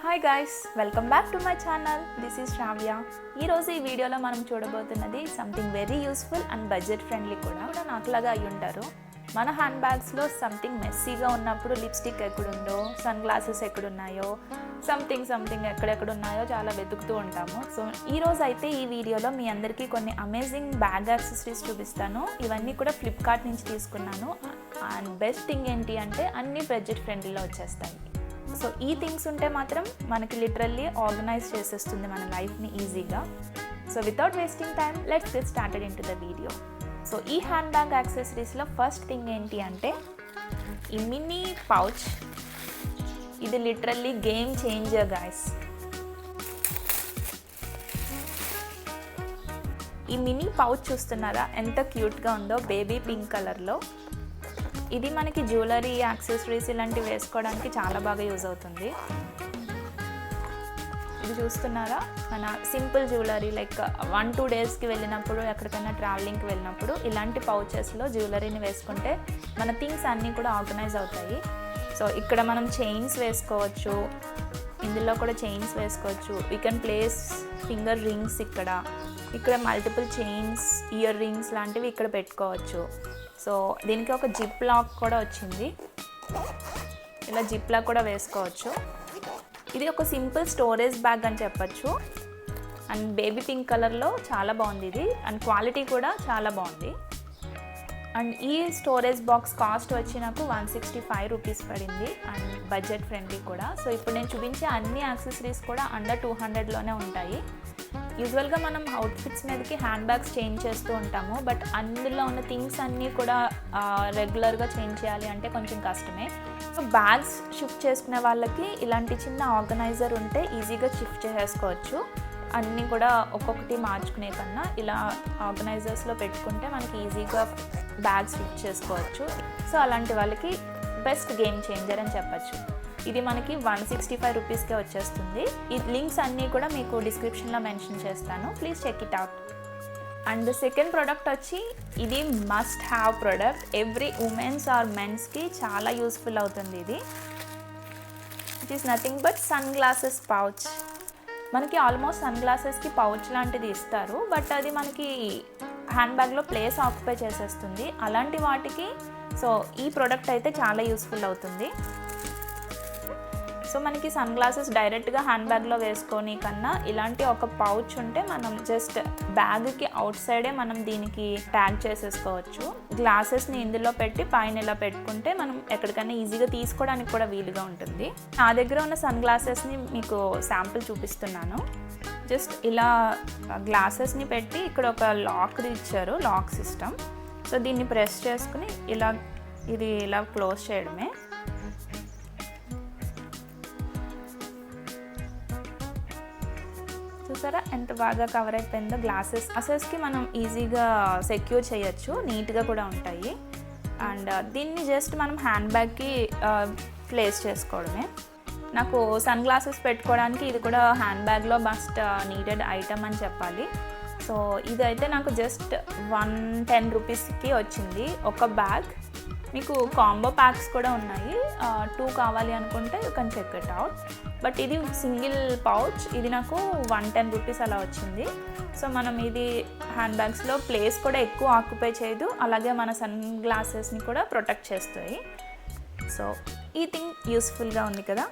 Hi guys, welcome back to my channel. This is Shravya. ఈరోజు ఈ వీడియోలో మనం చూడబోతున్నది something very useful and budget friendly కూడా నాకులాగా అయి ఉంటారు. మన హ్యాండ్ బ్యాగ్స్లో సంథింగ్ మెస్సీగా ఉన్నప్పుడు లిప్స్టిక్ ఎక్కడుందో, సన్ గ్లాసెస్ ఎక్కడున్నాయో, సంథింగ్ ఎక్కడెక్కడున్నాయో చాలా వెతుకుతూ ఉంటాము. సో ఈరోజు అయితే ఈ వీడియోలో మీ అందరికీ కొన్ని అమేజింగ్ బ్యాగ్ యాక్సెసరీస్ చూపిస్తాను. ఇవన్నీ కూడా ఫ్లిప్కార్ట్ నుంచి తీసుకున్నాను. అండ్ బెస్ట్ థింగ్ ఏంటి అంటే అన్నీ బడ్జెట్ ఫ్రెండ్లీలో వచ్చేస్తాయి. సో ఈ థింగ్స్ ఉంటే మాత్రం మనకి లిటరల్లీ ఆర్గనైజ్ చేసేస్తుంది మన లైఫ్ని ఈజీగా. So without wasting time let's get started in to the video. So ఈ హ్యాండ్ బ్యాగ్ యాక్సెసరీస్లో ఫస్ట్ థింగ్ ఏంటి అంటే ఈ మినీ పౌచ్. ఇది లిటరల్లీ గేమ్ చేంజర్ గాయస్. ఈ మినీ పౌచ్ చూస్తున్నారా ఎంత క్యూట్గా ఉందో, బేబీ పింక్ కలర్లో. ఇది మనకి జ్యువెలరీ, యాక్సెసరీస్ ఇలాంటివి వేసుకోవడానికి చాలా బాగా యూజ్ అవుతుంది. ఇది చూస్తున్నారా, మన సింపుల్ జ్యువెలరీ లైక్ 1-2 డేస్కి వెళ్ళినప్పుడు, ఎక్కడికైనా ట్రావెలింగ్కి వెళ్ళినప్పుడు ఇలాంటి పౌచెస్లో జ్యువెలరీని వేసుకుంటే మన థింగ్స్ అన్నీ కూడా ఆర్గనైజ్ అవుతాయి. సో ఇక్కడ మనం చైన్స్ వేసుకోవచ్చు, ఇందులో కూడా చైన్స్ వేసుకోవచ్చు. We can place finger rings ఇక్కడ మల్టిపుల్ చైన్స్, ఇయర్ రింగ్స్ లాంటివి ఇక్కడ పెట్టుకోవచ్చు. సో దీనికి ఒక జిప్ లాక్ కూడా వచ్చింది, ఇలా జిప్ లాక్ కూడా వేసుకోవచ్చు. ఇది ఒక సింపుల్ స్టోరేజ్ బ్యాగ్ అని చెప్పచ్చు. అండ్ బేబీ పింక్ కలర్లో చాలా బాగుంది ఇది, అండ్ క్వాలిటీ కూడా చాలా బాగుంది. అండ్ ఈ స్టోరేజ్ బాక్స్ కాస్ట్ వచ్చి నాకు 165 రూపీస్ పడింది, అండ్ బడ్జెట్ ఫ్రెండ్లీ కూడా. సో ఇప్పుడు నేను చూపించే అన్ని యాక్సెసరీస్ కూడా అండర్ 200లోనే ఉంటాయి. యూజువల్గా మనం అవుట్ఫిట్స్ మీదకి హ్యాండ్ బ్యాగ్స్ చేంజ్ చేస్తూ ఉంటాము, బట్ అందులో ఉన్న థింగ్స్ అన్నీ కూడా రెగ్యులర్గా చేంజ్ చేయాలి అంటే కొంచెం కష్టమే. సో బ్యాగ్స్ షిఫ్ట్ చేసుకునే వాళ్ళకి ఇలాంటి చిన్న ఆర్గనైజర్ ఉంటే ఈజీగా షిఫ్ట్ చేసేసుకోవచ్చు. అన్నీ కూడా ఒక్కొక్కటి మార్చుకునే కన్నా ఇలా ఆర్గనైజర్స్లో పెట్టుకుంటే మనకి ఈజీగా బ్యాగ్స్ షిఫ్ట్ చేసుకోవచ్చు. సో అలాంటి వాళ్ళకి బెస్ట్ గేమ్ చేంజర్ అని చెప్పచ్చు. ఇది మనకి 165 రూపీస్కే వచ్చేస్తుంది. ఈ లింక్స్ అన్నీ కూడా మీకు డిస్క్రిప్షన్లో మెన్షన్ చేస్తాను, please check it out. And second product వచ్చి ఇది must have product. Every womens or మెన్స్కి చాలా యూస్ఫుల్ అవుతుంది ఇది. It is nothing but sunglasses pouch. మనకి ఆల్మోస్ట్ సన్ గ్లాసెస్కి పౌచ్ లాంటిది ఇస్తారు, బట్ అది మనకి హ్యాండ్ బ్యాగ్లో ప్లేస్ ఆక్యుపై చేసేస్తుంది. అలాంటి వాటికి సో ఈ ప్రోడక్ట్ అయితే చాలా యూస్ఫుల్ అవుతుంది. సో మనకి సన్ గ్లాసెస్ డైరెక్ట్గా హ్యాండ్ బ్యాగ్లో వేసుకొని కన్నా ఇలాంటి ఒక పౌచ్ ఉంటే మనం జస్ట్ బ్యాగ్కి అవుట్ సైడే మనం దీనికి ట్యాగ్ చేసేసుకోవచ్చు. గ్లాసెస్ని ఇందులో పెట్టి పైన ఇలా పెట్టుకుంటే మనం ఎక్కడికైనా ఈజీగా తీసుకోవడానికి కూడా వీలుగా ఉంటుంది. నా దగ్గర ఉన్న సన్ గ్లాసెస్ని మీకు శాంపుల్ చూపిస్తున్నాను. జస్ట్ ఇలా గ్లాసెస్ని పెట్టి ఇక్కడ ఒక లాక్ ఇచ్చారు, లాక్ సిస్టమ్. సో దీన్ని ప్రెస్ చేసుకుని ఇలా క్లోజ్ చేయడమే. చూసారా ఎంత బాగా కవర్ అయిపోయిందో. గ్లాసెస్కి మనం ఈజీగా సెక్యూర్ చేయొచ్చు, నీట్గా కూడా ఉంటాయి. అండ్ దీన్ని జస్ట్ మనం హ్యాండ్ బ్యాగ్కి ప్లేస్ చేసుకోవడమే. నాకు సన్ గ్లాసెస్ పెట్టుకోవడానికి ఇది కూడా హ్యాండ్ బ్యాగ్లో మస్ట్ నీడెడ్ ఐటమ్ అని చెప్పాలి. సో ఇదైతే నాకు జస్ట్ 110 రూపీస్కి వచ్చింది ఒక బ్యాగ్. మీకు కాంబో ప్యాక్స్ కూడా ఉన్నాయి, 2 కావాలి అనుకుంటే you can check it out. But ఇది సింగిల్ పౌచ్, ఇది నాకు 110 రూపీస్ అలా వచ్చింది. సో మనం ఇది హ్యాండ్ బ్యాగ్స్లో ప్లేస్ కూడా ఎక్కువ ఆక్యుపై చేయదు, అలాగే మన సన్ గ్లాసెస్ని కూడా ప్రొటెక్ట్ చేస్తాయి. సో ఈ థింగ్ యూస్ఫుల్గా ఉంది కదా.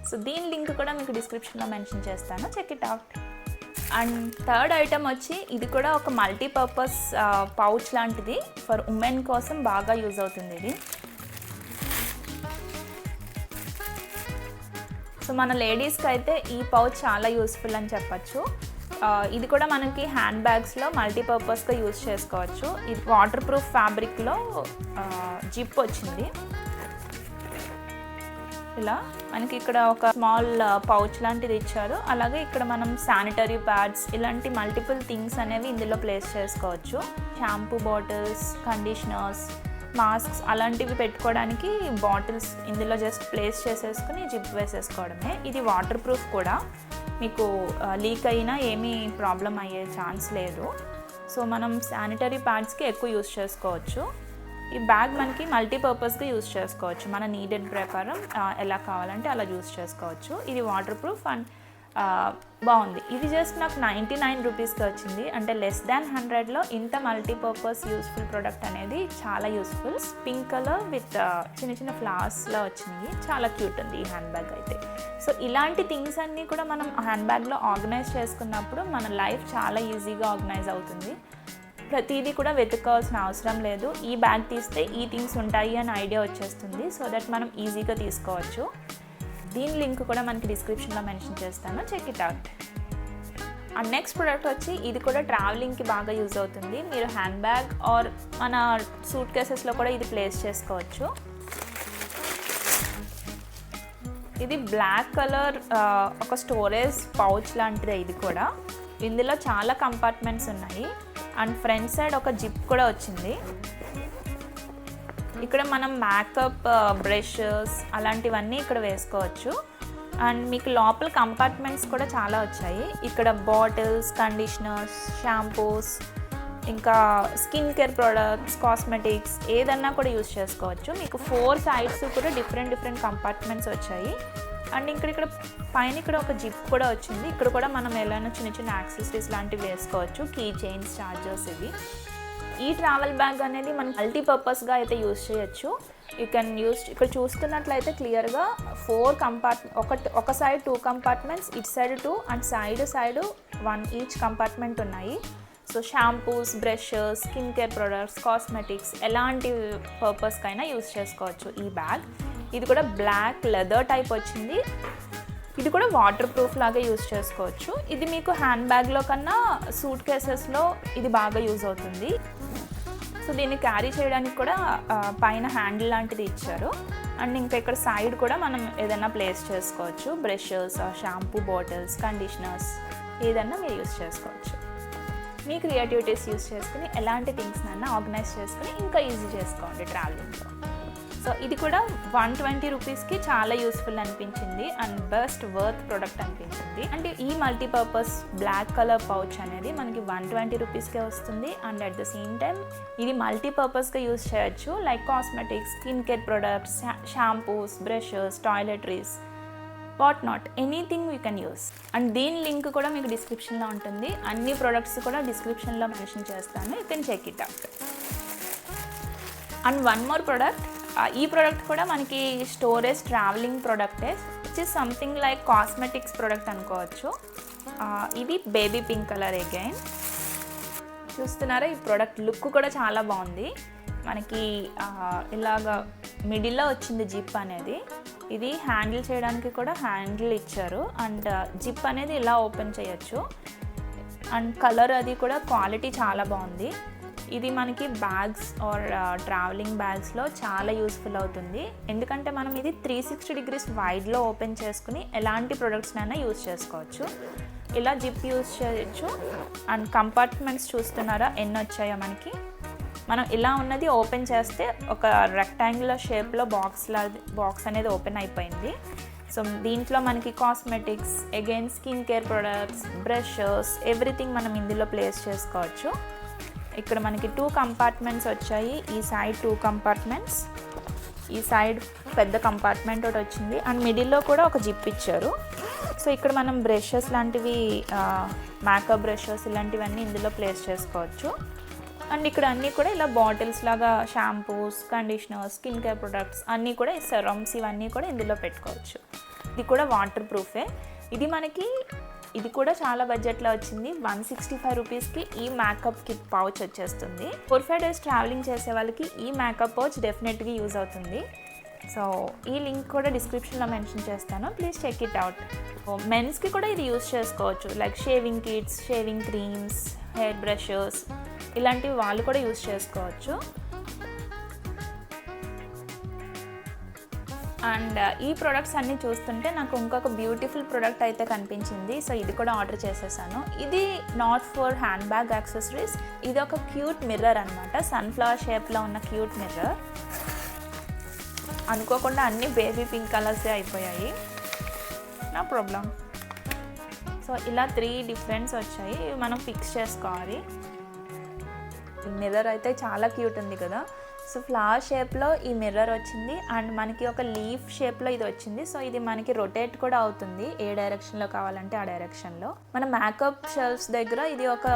సో దీని లింక్ కూడా మీకు డిస్క్రిప్షన్లో మెన్షన్ చేస్తాను, check it out. And third item వచ్చి ఇది కూడా ఒక మల్టీపర్పస్ పౌచ్ లాంటిది, ఫర్ ఉమెన్ కోసం బాగా యూజ్ అవుతుంది ఇది. సో మన లేడీస్కి అయితే ఈ పౌచ్ చాలా యూస్ఫుల్ అని చెప్పచ్చు. ఇది కూడా మనకి హ్యాండ్ బ్యాగ్స్లో మల్టీపర్పస్గా యూజ్ చేసుకోవచ్చు. ఇది వాటర్ ప్రూఫ్ ఫ్యాబ్రిక్లో జిప్ వచ్చింది. ఇలా మనకి ఇక్కడ ఒక స్మాల్ పౌచ్ లాంటిది ఇచ్చారు. అలాగే ఇక్కడ మనం శానిటరీ ప్యాడ్స్ ఇలాంటి మల్టిపుల్ థింగ్స్ అనేవి ఇందులో ప్లేస్ చేసుకోవచ్చు. షాంపూ బాటిల్స్, కండిషనర్స్, మాస్క్స్ అలాంటివి పెట్టుకోవడానికి బాటిల్స్ ఇందులో జస్ట్ ప్లేస్ చేసేసుకుని జిప్ వేసేసుకోవడమే. ఇది వాటర్ ప్రూఫ్ కూడా, మీకు లీక్ అయినా ఏమీ ప్రాబ్లం అయ్యే ఛాన్స్ లేదు. సో మనం శానిటరీ ప్యాడ్స్కి ఎక్కువ యూజ్ చేసుకోవచ్చు. ఈ బ్యాగ్ మనకి మల్టీపర్పస్గా యూస్ చేసుకోవచ్చు, మన నీడెడ్ ప్రకారం ఎలా కావాలంటే అలా యూస్ చేసుకోవచ్చు. ఇది వాటర్ ప్రూఫ్ అండ్ బాగుంది. ఇది జస్ట్ నాకు 99 రూపీస్కి వచ్చింది, అంటే లెస్ దాన్ 100లో ఇంత మల్టీపర్పస్ యూస్ఫుల్ ప్రోడక్ట్ అనేది చాలా యూస్ఫుల్. పింక్ కలర్ విత్ చిన్న చిన్న ఫ్లవర్స్లో వచ్చినాయి, చాలా క్యూట్ ఉంది ఈ హ్యాండ్ బ్యాగ్ అయితే. సో ఇలాంటి థింగ్స్ అన్నీ కూడా మనం హ్యాండ్ బ్యాగ్లో ఆర్గనైజ్ చేసుకున్నప్పుడు మన లైఫ్ చాలా ఈజీగా ఆర్గనైజ్ అవుతుంది. ప్రతిదీ కూడా వెతుక్కోవాల్సిన అవసరం లేదు. ఈ బ్యాగ్ తీస్తే ఈ థింగ్స్ ఉంటాయి అని ఐడియా వచ్చేస్తుంది, సో దట్ మనం ఈజీగా తీసుకోవచ్చు. దీని లింక్ కూడా మనకి డిస్క్రిప్షన్లో మెన్షన్ చేస్తాను, check it out. And next product వచ్చి ఇది కూడా ట్రావెలింగ్కి బాగా యూజ్ అవుతుంది. మీరు హ్యాండ్ బ్యాగ్ ఆర్ మన సూట్ కేసెస్లో కూడా ఇది ప్లేస్ చేసుకోవచ్చు. ఇది బ్లాక్ కలర్ ఒక స్టోరేజ్ పౌచ్ లాంటిదే. ఇది కూడా ఇందులో చాలా కంపార్ట్మెంట్స్ ఉన్నాయి అండ్ ఫ్రంట్ సైడ్ ఒక జిప్ కూడా వచ్చింది. ఇక్కడ మనం మేకప్ బ్రషెస్ అలాంటివన్నీ ఇక్కడ వేసుకోవచ్చు. అండ్ మీకు లోపల కంపార్ట్మెంట్స్ కూడా చాలా వచ్చాయి. ఇక్కడ బాటిల్స్, కండిషనర్స్, షాంపూస్, ఇంకా స్కిన్ కేర్ ప్రోడక్ట్స్, కాస్మెటిక్స్ ఏదన్నా కూడా యూస్ చేసుకోవచ్చు. మీకు 4 సైడ్స్ కూడా డిఫరెంట్ కంపార్ట్మెంట్స్ వచ్చాయి. అండ్ ఇక్కడ పైన ఇక్కడ ఒక జిప్ కూడా వచ్చింది. ఇక్కడ కూడా మనం ఏదైనా చిన్న యాక్సెసరీస్ లాంటివి వేసుకోవచ్చు, కీ చైన్స్, చార్జర్స్. ఇవి ఈ ట్రావెల్ బ్యాగ్ అనేది మనం మల్టీపర్పస్గా అయితే యూస్ చేయొచ్చు. యూ కెన్ యూస్, ఇక్కడ చూస్తున్నట్లయితే క్లియర్గా 4 కంపార్ట్మెంట్, ఒక సైడ్ 2 కంపార్ట్మెంట్స్, ఇటు side 2 and side 1 each compartment ఉన్నాయి. So shampoos, brushes, skin care products, cosmetics ఎలాంటి పర్పస్కైనా యూస్ చేసుకోవచ్చు ఈ బ్యాగ్. ఇది కూడా బ్లాక్ లెదర్ టైప్ వచ్చింది. ఇది కూడా వాటర్ ప్రూఫ్ లాగా యూస్ చేసుకోవచ్చు. ఇది మీకు హ్యాండ్ బ్యాగ్లో కన్నా సూట్ కేసెస్లో ఇది బాగా యూజ్ అవుతుంది. సో దీన్ని క్యారీ చేయడానికి కూడా పైన హ్యాండిల్ లాంటిది ఇచ్చారు. అండ్ ఇంకా ఇక్కడ సైడ్ కూడా మనం ఏదైనా ప్లేస్ చేసుకోవచ్చు, బ్రషెస్, షాంపూ బాటిల్స్, కండిషనర్స్ ఏదన్నా మీరు యూస్ చేసుకోవచ్చు. మీ క్రియేటివిటీస్ యూస్ చేసుకుని ఎలాంటి థింగ్స్నైనా ఆర్గనైజ్ చేసుకుని ఇంకా ఈజీ చేసుకోండి ట్రావెలింగ్లో. సో ఇది కూడా 120 రూపీస్కి చాలా యూస్ఫుల్ అనిపించింది అండ్ బెస్ట్ వర్త్ ప్రోడక్ట్ అనిపించింది. అంటే ఈ మల్టీపర్పస్ బ్లాక్ కలర్ పౌచ్ అనేది మనకి 120 రూపీస్కే వస్తుంది. And at the same time ఇది మల్టీపర్పస్గా యూస్ చేయొచ్చు, like cosmetics, skin care products, shampoos, brushes, toiletries, what not, anything you can use. And దీని లింక్ కూడా మీకు డిస్క్రిప్షన్లో ఉంటుంది. అన్ని ప్రొడక్ట్స్ కూడా డిస్క్రిప్షన్లో మెన్షన్ చేస్తాను, you can check it out. And one more product, ఈ ప్రోడక్ట్ కూడా మనకి స్టోరేజ్ ట్రావెలింగ్ ప్రోడక్టే, which is something like cosmetics product అనుకోవచ్చు. ఇది బేబీ పింక్ కలర్. అగైన్ చూస్తున్నారా, ఈ ప్రోడక్ట్ లుక్ కూడా చాలా బాగుంది. మనకి ఇలాగా మిడిల్లో వచ్చింది జిప్ అనేది. ఇది హ్యాండిల్ చేయడానికి కూడా హ్యాండిల్ ఇచ్చారు అండ్ జిప్ అనేది ఇలా ఓపెన్ చేయొచ్చు. అండ్ కలర్ అది కూడా క్వాలిటీ చాలా బాగుంది. ఇది మనకి బ్యాగ్స్ ఆర్ ట్రావెలింగ్ బ్యాగ్స్లో చాలా యూస్ఫుల్ అవుతుంది, ఎందుకంటే మనం ఇది 360 degrees వైడ్లో ఓపెన్ చేసుకుని ఎలాంటి ప్రొడక్ట్స్నైనా యూస్ చేసుకోవచ్చు. ఇలా జిప్ యూస్ చేయొచ్చు. అండ్ కంపార్ట్మెంట్స్ చూస్తున్నారా ఎన్ని వచ్చాయో మనకి. మనం ఇలా ఉన్నది ఓపెన్ చేస్తే ఒక రెక్టాంగులర్ షేప్లో బాక్స్ అనేది ఓపెన్ అయిపోయింది. సో దీంట్లో మనకి cosmetics, again skin care products, brushes, everything మనం ఇందులో ప్లేస్ చేసుకోవచ్చు. ఇక్కడ మనకి 2 కంపార్ట్మెంట్స్ వచ్చాయి. ఈ సైడ్ 2 కంపార్ట్మెంట్స్, ఈ సైడ్ పెద్ద కంపార్ట్మెంట్ ఒకటి వచ్చింది అండ్ మిడిల్లో కూడా ఒక జిప్ ఇచ్చారు. సో ఇక్కడ మనం బ్రషెస్ లాంటివి, మేకప్ బ్రషెస్ ఇలాంటివన్నీ ఇందులో ప్లేస్ చేసుకోవచ్చు. అండ్ ఇక్కడ అన్నీ కూడా ఇలా బాటిల్స్ లాగా shampoos, conditioners, skin care products అన్నీ కూడా, సెరమ్స్ ఇవన్నీ కూడా ఇందులో పెట్టుకోవచ్చు. ఇది కూడా వాటర్ ప్రూఫే. ఇది కూడా చాలా బడ్జెట్లో వచ్చింది. 165 రూపీస్కి ఈ మేకప్ కిట్ పౌచ్ వచ్చేస్తుంది. 4-5 డేస్ ట్రావెలింగ్ చేసే వాళ్ళకి ఈ మేకప్ పౌచ్ డెఫినెట్గా యూజ్ అవుతుంది. సో ఈ లింక్ కూడా డిస్క్రిప్షన్లో మెన్షన్ చేస్తాను, ప్లీజ్ చెక్ ఇట్ అవుట్. మెన్స్కి కూడా ఇది యూజ్ చేసుకోవచ్చు, like shaving kits, shaving creams, hair brushes ఇలాంటివి వాళ్ళు కూడా యూజ్ చేసుకోవచ్చు. అండ్ ఈ ప్రొడక్ట్స్ అన్నీ చూస్తుంటే నాకు ఇంకొక బ్యూటిఫుల్ ప్రోడక్ట్ అయితే కనిపించింది. సో ఇది కూడా ఆర్డర్ చేసేసాను. ఇది not for hand bag accessories, ఇది ఒక క్యూట్ మిర్రర్ అనమాట. సన్ఫ్లవర్ షేప్లో ఉన్న క్యూట్ మిర్రర్. అనుకోకుండా అన్ని బేబీ పింక్ కలర్సే అయిపోయాయి, నో ప్రాబ్లం. సో ఇలా 3 డిఫరెంట్స్ వచ్చాయి, మనం ఫిక్స్ చేసుకోవాలి. మిర్రర్ అయితే చాలా క్యూట్ ఉంది కదా. సో ఫ్లవర్ షేప్లో ఈ మిర్రర్ వచ్చింది అండ్ మనకి ఒక లీఫ్ షేప్లో ఇది వచ్చింది. సో ఇది మనకి రొటేట్ కూడా అవుతుంది, ఏ డైరెక్షన్లో కావాలంటే ఆ డైరెక్షన్లో. మన మేకప్ షెల్ఫ్స్ దగ్గర ఇది ఒక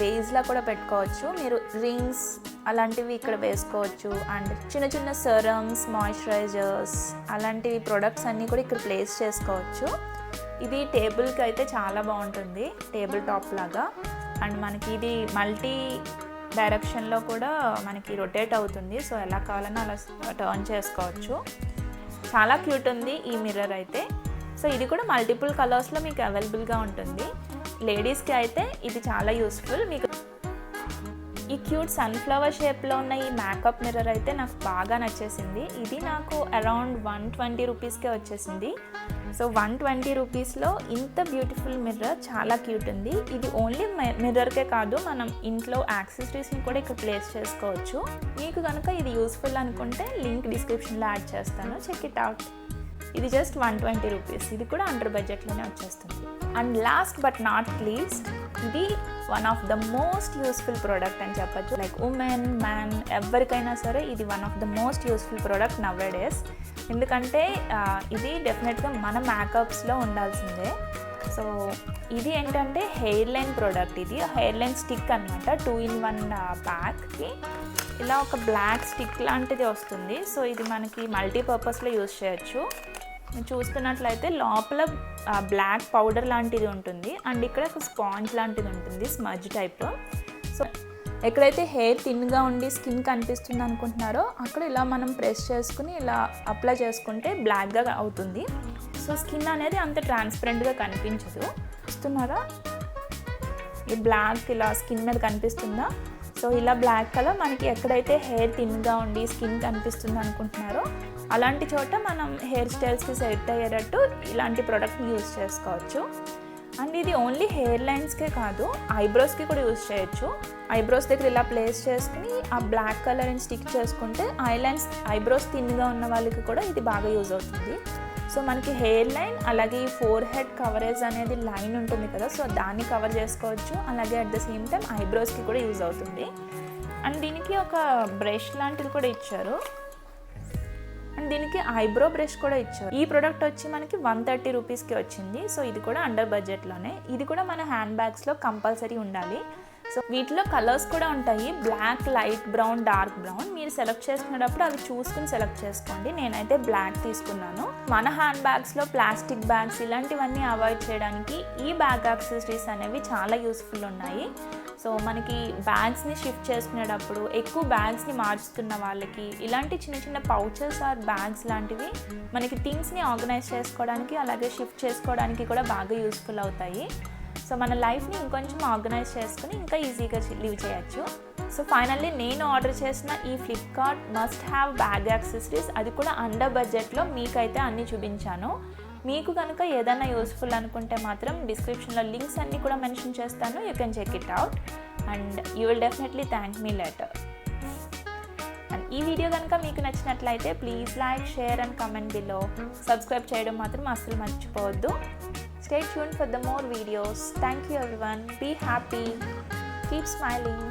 వేజ్లా కూడా పెట్టుకోవచ్చు. మీరు రింగ్స్ అలాంటివి ఇక్కడ వేసుకోవచ్చు అండ్ చిన్న చిన్న సెరమ్స్, మాయిశ్చరైజర్స్ అలాంటి ప్రొడక్ట్స్ అన్నీ కూడా ఇక్కడ ప్లేస్ చేసుకోవచ్చు. ఇది టేబుల్కి అయితే చాలా బాగుంటుంది, టేబుల్ టాప్ లాగా. అండ్ మనకి ఇది మల్టీ డైరెక్షన్లో కూడా మనకి రొటేట్ అవుతుంది. సో ఎలా కావాలన్నా అలా టర్న్ చేసుకోవచ్చు. చాలా క్యూట్ ఉంది ఈ మిర్రర్ అయితే. సో ఇది కూడా మల్టిపుల్ కలర్స్లో మీకు అవైలబుల్గా ఉంటుంది. లేడీస్కి అయితే ఇది చాలా యూస్ఫుల్. మీకు ఈ క్యూట్ సన్ఫ్లవర్ షేప్లో ఉన్న ఈ మేకప్ మిర్రర్ అయితే నాకు బాగా నచ్చేసింది. ఇది నాకు అరౌండ్ 120 రూపీస్కే వచ్చేసింది. సో 120 రూపీస్లో ఇంత బ్యూటిఫుల్ మిర్రర్ చాలా క్యూట్ ఉంది. ఇది ఓన్లీ మిర్రర్కే కాదు, మనం ఇంట్లో యాక్సెసరీస్ని కూడా ఇక్కడ ప్లేస్ చేసుకోవచ్చు. మీకు కనుక ఇది యూస్ఫుల్ అనుకుంటే లింక్ డిస్క్రిప్షన్లో యాడ్ చేస్తాను, చెక్ ఇట్ అవుట్. ఇది జస్ట్ 120 రూపీస్. ఇది కూడా అండర్ బడ్జెట్లోనే వచ్చేస్తుంది. And last but not least, ఇది one of the most useful product అని చెప్పచ్చు. లైక్ ఉమెన్, మ్యాన్, ఎవరికైనా సరే ఇది one of the most useful product nowadays. ఎందుకంటే ఇది డెఫినెట్గా మన మేకప్స్లో ఉండాల్సిందే. సో ఇది ఏంటంటే హెయిర్ లైన్ ప్రోడక్ట్. ఇది హెయిర్ లైన్ స్టిక్ అనమాట. 2-in-1 ప్యాక్కి ఇలా ఒక బ్లాక్ స్టిక్ లాంటిది వస్తుంది. సో ఇది మనకి మల్టీపర్పస్లో యూజ్ చేయొచ్చు. చూస్తున్నట్లయితే లోపల బ్లాక్ పౌడర్ లాంటిది ఉంటుంది అండ్ ఇక్కడ ఒక స్పాంజ్ లాంటిది ఉంటుంది, స్మజ్ టైప్. సో ఎక్కడైతే హెయిర్ థిన్గా ఉండి స్కిన్ కనిపిస్తుంది అనుకుంటున్నారో అక్కడ ఇలా మనం ప్రెస్ చేసుకుని ఇలా అప్లై చేసుకుంటే బ్లాక్గా అవుతుంది. సో స్కిన్ అనేది అంత ట్రాన్స్పరెంట్గా కనిపించదు. చూస్తున్నారా, ఈ బ్లాక్ ఇలా స్కిన్ మీద కనిపిస్తుందా? సో ఇలా బ్లాక్ కలర్ మనకి ఎక్కడైతే హెయిర్ థిన్గా ఉండి స్కిన్ కనిపిస్తుంది అనుకుంటున్నారో అలాంటి చోట మనం హెయిర్ స్టైల్స్కి సెట్ అయ్యేటట్టు ఇలాంటి ప్రోడక్ట్ని యూజ్ చేసుకోవచ్చు. అండ్ ఇది ఓన్లీ హెయిర్ లైన్స్కే కాదు, ఐబ్రోస్కి కూడా యూజ్ చేయొచ్చు. ఐబ్రోస్ దగ్గర ఇలా ప్లేస్ చేసుకుని ఆ బ్లాక్ కలర్ని స్టిక్ చేసుకుంటే ఐబ్రోస్ థిన్గా ఉన్న వాళ్ళకి కూడా ఇది బాగా యూజ్ అవుతుంది. సో మనకి హెయిర్ లైన్ అలాగే ఈ ఫోర్ హెడ్ కవరేజ్ అనేది లైన్ ఉంటుంది కదా, సో దాన్ని కవర్ చేసుకోవచ్చు. అలాగే అట్ ద సేమ్ టైం ఐబ్రోస్కి కూడా యూజ్ అవుతుంది. అండ్ దీనికి ఒక బ్రష్ లాంటిది కూడా ఇచ్చారు అండ్ దీనికి ఐబ్రో బ్రష్ కూడా ఇచ్చారు. ఈ ప్రోడక్ట్ వచ్చి మనకి 130 రూపీస్కి వచ్చింది. సో ఇది కూడా అండర్ బడ్జెట్లోనే. ఇది కూడా మన హ్యాండ్ బ్యాగ్స్లో కంపల్సరీ ఉండాలి. సో వీటిలో కలర్స్ కూడా ఉంటాయి, black, light brown, dark brown. మీరు సెలెక్ట్ చేసుకునేటప్పుడు అవి చూసుకుని సెలెక్ట్ చేసుకోండి. నేనైతే బ్లాక్ తీసుకున్నాను. మన హ్యాండ్ బ్యాగ్స్లో ప్లాస్టిక్ బ్యాగ్స్ ఇలాంటివన్నీ అవాయిడ్ చేయడానికి ఈ బ్యాగ్ యాక్సెసరీస్ అనేవి చాలా యూస్ఫుల్ ఉన్నాయి. సో మనకి బ్యాగ్స్ని షిఫ్ట్ చేసుకునేటప్పుడు ఎక్కువ బ్యాగ్స్ని మార్చుతున్న వాళ్ళకి ఇలాంటి చిన్న చిన్న పౌచెస్ ఆర్ బ్యాగ్స్ లాంటివి మనకి థింగ్స్ని ఆర్గనైజ్ చేసుకోవడానికి అలాగే షిఫ్ట్ చేసుకోవడానికి కూడా బాగా యూస్ఫుల్ అవుతాయి. సో మన లైఫ్ని ఇంకొంచెం ఆర్గనైజ్ చేసుకుని ఇంకా ఈజీగా లివ్ చేయొచ్చు. సో ఫైనల్లీ నేను ఆర్డర్ చేసిన ఈ Flipkart must have bag accessories, అది కూడా అండర్ బడ్జెట్లో మీకైతే అన్నీ చూపించాను. మీకు కనుక ఏదైనా యూస్ఫుల్ అనుకుంటే మాత్రం డిస్క్రిప్షన్లో లింక్స్ అన్నీ కూడా మెన్షన్ చేస్తాను. You can check it out and you will definitely thank me later. And ఈ వీడియో కనుక మీకు నచ్చినట్లయితే please like, share and comment below. Subscribe చేయడం మాత్రం అస్సలు మర్చిపోవద్దు. Stay tuned for the more videos. Thank you everyone. Be happy. Keep smiling.